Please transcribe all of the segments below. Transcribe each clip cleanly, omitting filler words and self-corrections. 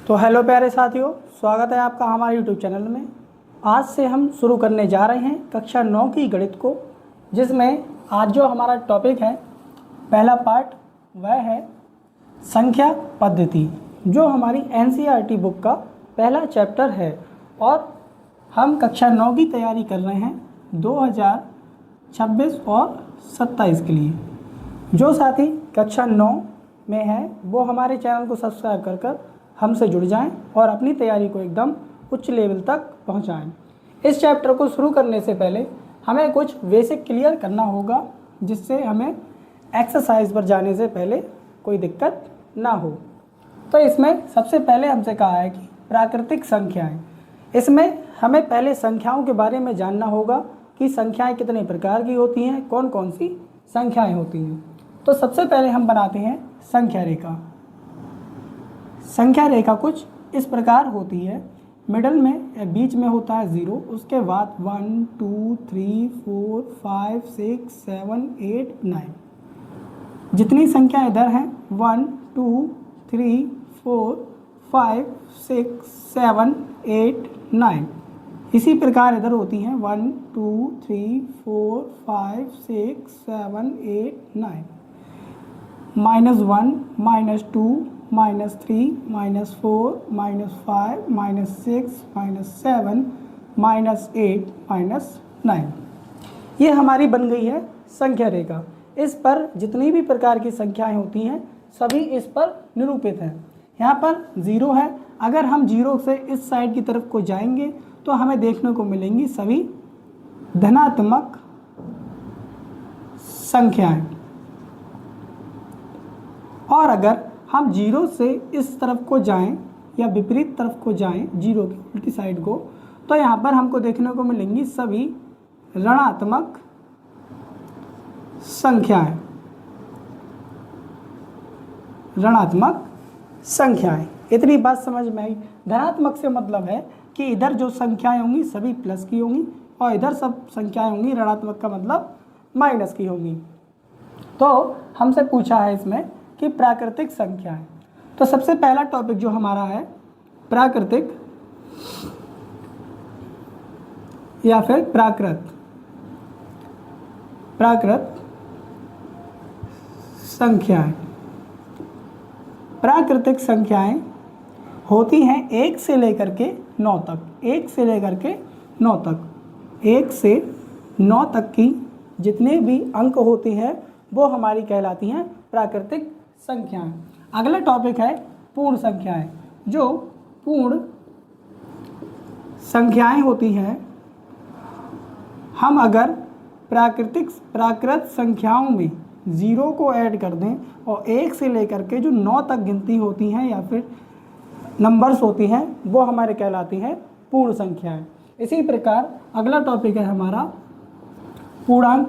तो हेलो प्यारे साथियों, स्वागत है आपका हमारे यूट्यूब चैनल में। आज से हम शुरू करने जा रहे हैं कक्षा 9 की गणित को, जिसमें आज जो हमारा टॉपिक है, पहला पार्ट, वह है संख्या पद्धति, जो हमारी एनसीईआरटी बुक का पहला चैप्टर है। और हम कक्षा 9 की तैयारी कर रहे हैं 2026 और 27 के लिए। जो साथी कक्षा 9 में है वो हमारे चैनल को सब्सक्राइब कर हमसे जुड़ जाएं और अपनी तैयारी को एकदम उच्च लेवल तक पहुंचाएं। इस चैप्टर को शुरू करने से पहले हमें कुछ बेसिक क्लियर करना होगा, जिससे हमें एक्सरसाइज पर जाने से पहले कोई दिक्कत ना हो। तो इसमें सबसे पहले हमसे कहा है कि प्राकृतिक संख्याएं। इसमें हमें पहले संख्याओं के बारे में जानना होगा कि संख्याएं कितने प्रकार की होती हैं, कौन कौन सी संख्याएं होती हैं। तो सबसे पहले हम बनाते हैं संख्या रेखा। संख्या रेखा कुछ इस प्रकार होती है। मिडल में या बीच में होता है 0, उसके बाद 1 2 3 4 5 6 7 8 9। जितनी संख्या इधर हैं 1 2 3 4 5 6 7 8 9, इसी प्रकार इधर होती हैं 1 2 3 4 5 6 7 8 9। -1 -2 -3 -4 -5 -6 -7 -8 -9। ये हमारी बन गई है संख्या रेखा। इस पर जितनी भी प्रकार की संख्याएं होती हैं सभी इस पर निरूपित हैं। यहाँ पर 0 है। अगर हम 0 से इस साइड की तरफ को जाएंगे तो हमें देखने को मिलेंगी सभी धनात्मक संख्याएं। और अगर हम 0 से इस तरफ को जाएं या विपरीत तरफ को जाएं, 0 की उल्टी साइड को, तो यहाँ पर हमको देखने को मिलेंगी सभी ऋणात्मक संख्याएं। ऋणात्मक संख्याएं, इतनी बात समझ में आई। धनात्मक से मतलब है कि इधर जो संख्याएं होंगी सभी प्लस की होंगी और इधर सब संख्याएं होंगी ऋणात्मक का मतलब माइनस की होंगी। तो हमसे पूछा है इसमें कि प्राकृतिक संख्याएं। तो सबसे पहला टॉपिक जो हमारा है प्राकृतिक या फिर प्राकृत संख्याएं। प्राकृतिक संख्याएं होती हैं 1 से लेकर के 9 तक। 1 से लेकर के 9 तक, 1 से 9 तक की जितने भी अंक होते हैं वो हमारी कहलाती हैं प्राकृतिक संख्याएं। अगला टॉपिक है पूर्ण संख्याएं। जो पूर्ण संख्याएं होती हैं, हम अगर प्राकृत संख्याओं में 0 को ऐड कर दें और 1 से लेकर के जो 9 तक गिनती होती हैं या फिर नंबर्स होती हैं वो हमारे कहलाती हैं पूर्ण संख्याएं। इसी प्रकार अगला टॉपिक है हमारा पूर्णांक।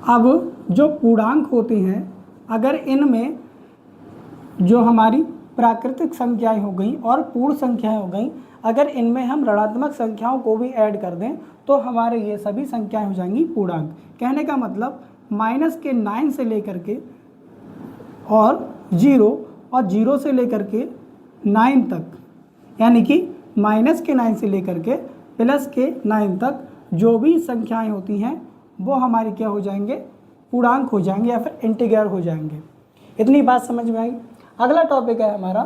अब जो पूर्णांक होते हैं, अगर इनमें जो हमारी प्राकृतिक संख्याएं हो गई और पूर्ण संख्याएं हो गई, अगर इनमें हम ऋणात्मक संख्याओं को भी ऐड कर दें तो हमारे ये सभी संख्याएं हो जाएंगी पूर्णांक। कहने का मतलब -9 से लेकर के और 0 से लेकर के 9 तक, यानी कि -9 से लेकर के +9 तक जो भी संख्याएं होती हैं वो हमारी क्या हो जाएंगे, पूर्णांक हो जाएंगे या फिर इंटीग्रल हो जाएंगे। इतनी बात समझ में आई। अगला टॉपिक है हमारा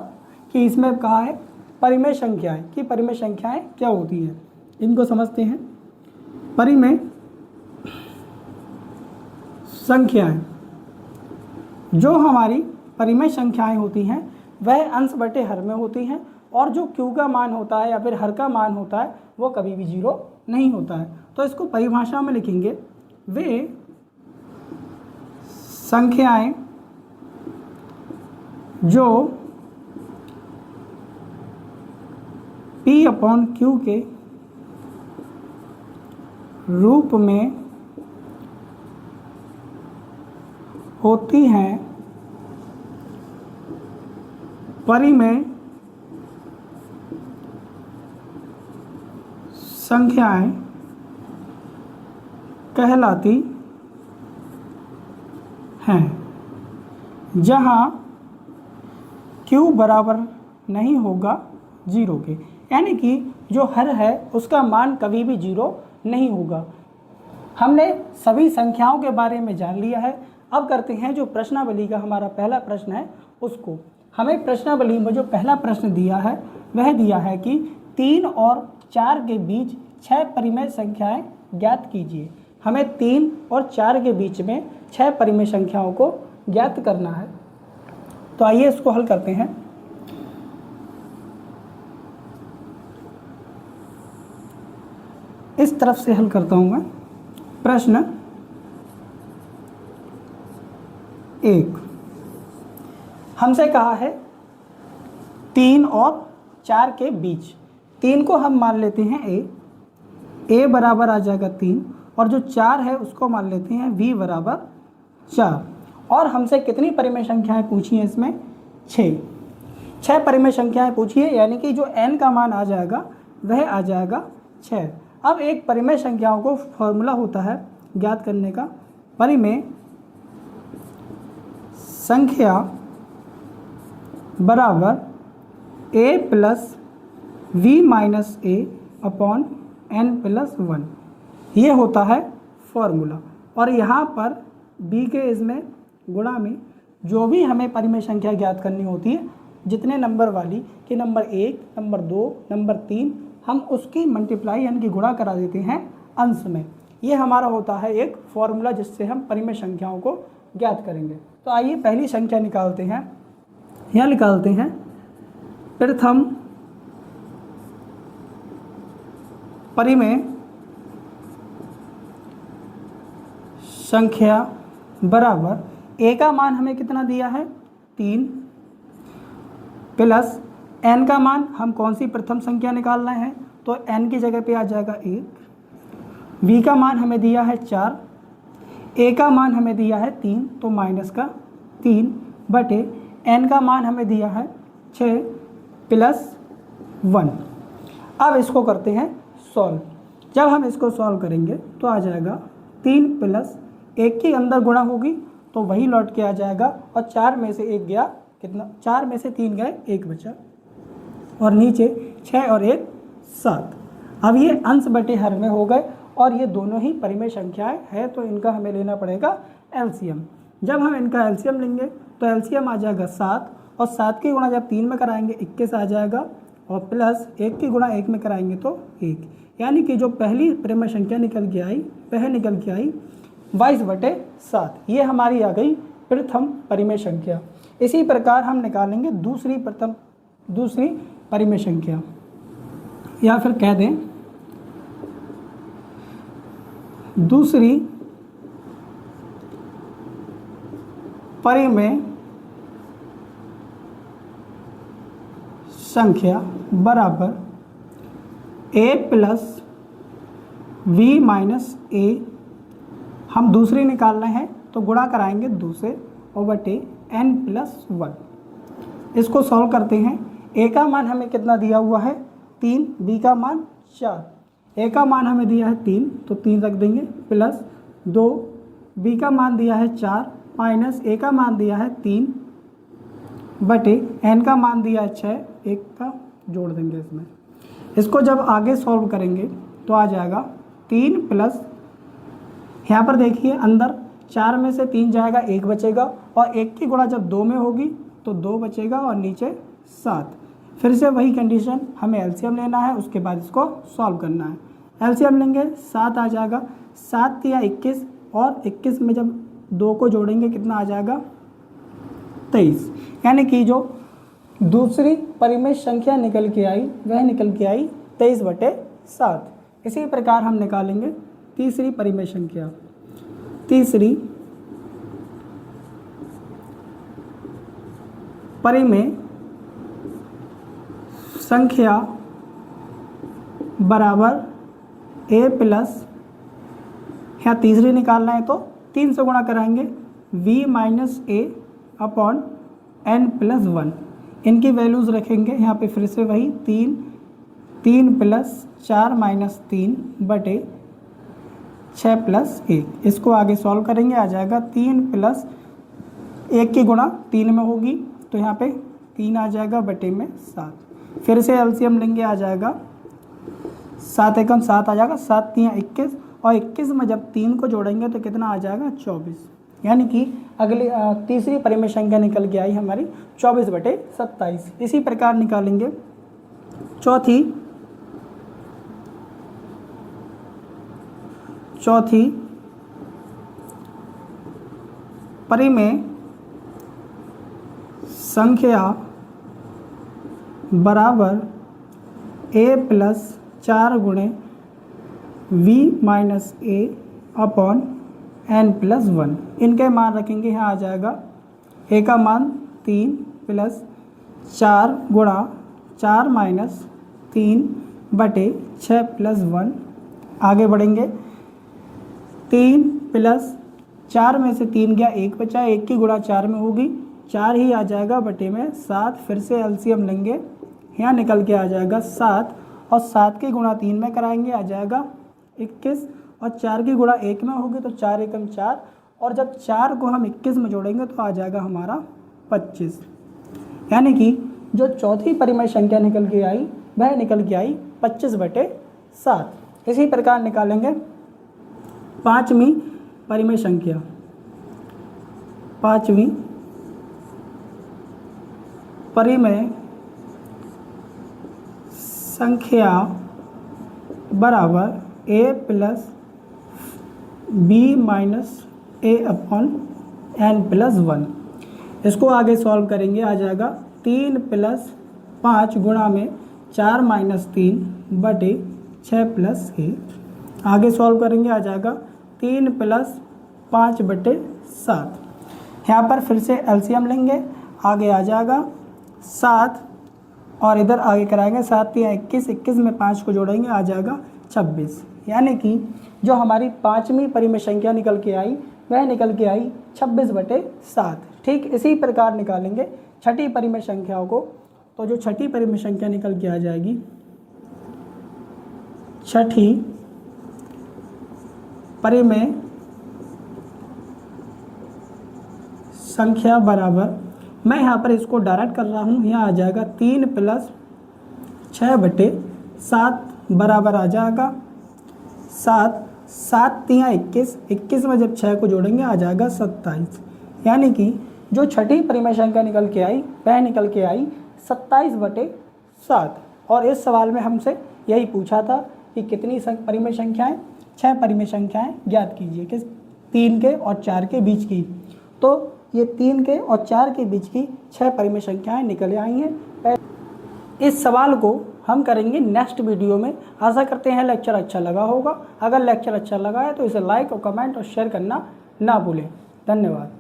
कि इसमें कहा है परिमेय संख्याएं, कि परिमेय संख्याएं क्या होती हैं। इनको समझते हैं। परिमेय संख्याएं, जो हमारी परिमेय संख्याएं होती हैं वह अंश बटे हर में होती हैं, और जो क्यू का मान होता है या फिर हर का मान होता है वो कभी भी 0 नहीं होता है। तो इसको परिभाषा में लिखेंगे, वे संख्याएं जो P/Q के रूप में होती हैं, परिमेय संख्याएं कहलाती हैं। जहाँ Q बराबर नहीं होगा जीरो के, यानी कि जो हर है उसका मान कभी भी जीरो नहीं होगा। हमने सभी संख्याओं के बारे में जान लिया है। अब करते हैं जो प्रश्नावली का हमारा पहला प्रश्न है उसको। हमें प्रश्नावली में जो पहला प्रश्न दिया है वह दिया है कि 3 और 4 के बीच 6 परिमेय संख्याएं ज्ञात कीजिए। हमें 3 और 4 के बीच में 6 परिमेय संख्याओं को ज्ञात करना है। तो आइए इसको हल करते हैं। इस तरफ से हल करता हूं मैं। प्रश्न 1 हमसे कहा है 3 और 4 के बीच। 3 को हम मान लेते हैं a बराबर आ जाएगा 3, और जो 4 है उसको मान लेते हैं v बराबर 4। और हमसे कितनी परिमेय संख्याएं पूछी हैं इसमें? 6 परिमेय संख्याएं पूछी है, यानी कि जो n का मान आ जाएगा वह आ जाएगा 6। अब एक परिमेय संख्याओं को फॉर्मूला होता है ज्ञात करने का, परिमेय संख्या बराबर a plus v minus a upon n plus 1, ये होता है फॉर्मूला। और यहाँ पर b के इसमें गुणा में जो भी हमें परिमेय संख्या ज्ञात करनी होती है, जितने नंबर वाली कि नंबर 1, नंबर 2, नंबर 3, हम उसकी मल्टीप्लाई यानी कि गुणा करा देते हैं अंश में। ये हमारा होता है एक फॉर्मूला जिससे हम परिमेय संख्याओं को ज्ञात करेंगे। तो आइए पहली संख्या निकालते हैं। यहाँ निकालते हैं प्रथम परिमेय संख्या बराबर a का मान हमें कितना दिया है? 3 प्लस n का मान, हम कौन सी प्रथम संख्या निकाल रहे हैं तो n की जगह पे आ जाएगा 1। v का मान हमें दिया है 4, a का मान हमें दिया है 3 तो माइनस का 3 बटे n का मान हमें दिया है 6 प्लस 1। अब इसको करते हैं सॉल्व। जब हम इसको सॉल्व करेंगे तो आ जाएगा 3 प्लस 1 के अंदर गुणा होगी तो वही लौट के आ जाएगा, और 4 में से 1 गया कितना? 4 में से 3 गए 1 बचा, और नीचे 6 और 1 7। अब ये अंश बटे हर में हो गए, और ये दोनों ही परिमेय संख्याएं हैं तो इनका हमें लेना पड़ेगा एलसीएम। जब हम इनका एलसीएम लेंगे तो एलसीएम आ जाएगा 7, और 7 की गुणा जब 3 में कराएंगे 21 आ जाएगा, और प्लस 1 की गुणा 1 में कराएंगे तो 1, यानी कि जो पहली परिमेय संख्या निकल के आई वह निकल के आई 22/7। ये हमारी आ गई प्रथम परिमेय संख्या। इसी प्रकार हम निकालेंगे दूसरी परिमेय संख्या, या फिर कह दें दूसरी परिमेय संख्या बराबर a plus v minus a। हम दूसरी निकाल रहे हैं तो गुणा कराएंगे 2 से और बटे n प्लस 1। इसको सॉल्व करते हैं। a का मान हमें कितना दिया हुआ है? 3, b का मान 4, a का मान हमें दिया है 3 तो 3 रख देंगे, प्लस 2, b का मान दिया है 4 माइनस a का मान दिया है 3 बटे n का मान दिया है 6, 1 का जोड़ देंगे इसमें। इसको जब आगे सॉल्व करेंगे तो आ जाएगा 3 प्लस, यहाँ पर देखिए अंदर 4 में से 3 जाएगा 1 बचेगा, और 1 की गुणा जब 2 में होगी तो 2 बचेगा, और नीचे 7। फिर से वही कंडीशन, हमें एलसीएम लेना है, उसके बाद इसको सॉल्व करना है। एलसीएम लेंगे 7 आ जाएगा, 7 या 21, और 21 में जब 2 को जोड़ेंगे कितना आ जाएगा? 23। यानी कि जो दूसरी परिमेय संख्या निकल के आई वह निकल के आई 23/7। इसी प्रकार हम निकालेंगे तीसरी परिमेय संख्या। तीसरी परिमेय संख्या बराबर a प्लस, यहाँ तीसरी निकालना है तो 3 से गुणा कराएंगे v minus a upon n plus 1। इनकी वैल्यूज़ रखेंगे यहाँ पे फिर से वही 3 प्लस 4 माइनस 3 बटे 6 प्लस 1। इसको आगे सॉल्व करेंगे, आ जाएगा 3 प्लस 1 की गुणा 3 में होगी तो यहाँ पे 3 आ जाएगा बटे में 7। फिर से एलसीएम लेंगे, आ जाएगा 7 एकम 7 आ जाएगा, 7 3 21 और 21 में जब 3 को जोड़ेंगे तो कितना आ जाएगा 24। यानी कि अगली तीसरी परिमेय संख्या निकल के आई हमारी 24 बटे 27। इसी प्रकार निकालेंगे चौथी परिमेय संख्या बराबर a प्लस 4 गुणे v माइनस ए अपॉन n प्लस 1। इनके मान रखेंगे, यहाँ आ जाएगा a का मान 3 प्लस 4 गुणा 4 माइनस 3 बटे 6 प्लस 1। आगे बढ़ेंगे, 3 प्लस 4 में से 3 गया 1 बचा, 1 की गुणा 4 में होगी 4 ही आ जाएगा बटे में 7। फिर से एलसीएम लेंगे, यहाँ निकल के आ जाएगा 7 और 7 की गुणा 3 में कराएंगे, आ जाएगा 21 और 4 की गुणा 1 में होगी तो 4 एकम 4 और जब 4 को हम 21 में जोड़ेंगे तो आ जाएगा हमारा 25। यानी कि जो चौथी परिमेय संख्या निकल के आई वह निकल के आई 25 बटे 7। इसी प्रकार निकालेंगे पाँचवीं परिमेय संख्या। पाँचवीं परिमेय संख्या बराबर a plus b minus A upon n plus 1। इसको आगे सॉल्व करेंगे, आ जाएगा 3 प्लस 5 गुणा में 4 माइनस 3 बटे 6 प्लस 1। आगे सॉल्व करेंगे, आ जाएगा 3 प्लस 5 बटे 7। यहाँ पर फिर से एलसीएम लेंगे, आगे आ जाएगा 7 और इधर आगे कराएंगे 7 3 21, 21 में 5 को जोड़ेंगे आ जाएगा 26। यानी कि जो हमारी पाँचवीं परिमेय संख्या निकल के आई वह निकल के आई 26 बटे 7। ठीक इसी प्रकार निकालेंगे छठी परिमेय संख्याओं को। तो जो छठी परिमेय संख्या निकल के आ जाएगी, छठी परिमेय संख्या बराबर, मैं यहाँ पर इसको डायरेक्ट कर रहा हूँ, यहाँ आ जाएगा 3 प्लस 6 बटे 7 बराबर आ जाएगा 7। 7 3 21, 21 में जब 6 को जोड़ेंगे आ जाएगा 27। यानी कि जो छठी परिमेय संख्या निकल के आई वह निकल के आई 27 बटे 7। और इस सवाल में हमसे यही पूछा था कि कितनी परिमेय संख्याएँ, 6 परिमेय संख्याएँ ज्ञात कीजिए, किस 3 के और 4 के बीच की। तो ये 3 के और 4 के बीच की 6 परिमेय संख्याएँ निकल आई हैं। इस सवाल को हम करेंगे नेक्स्ट वीडियो में। आशा करते हैं लेक्चर अच्छा लगा होगा। अगर लेक्चर अच्छा लगा है तो इसे लाइक और कमेंट और शेयर करना ना भूलें। धन्यवाद।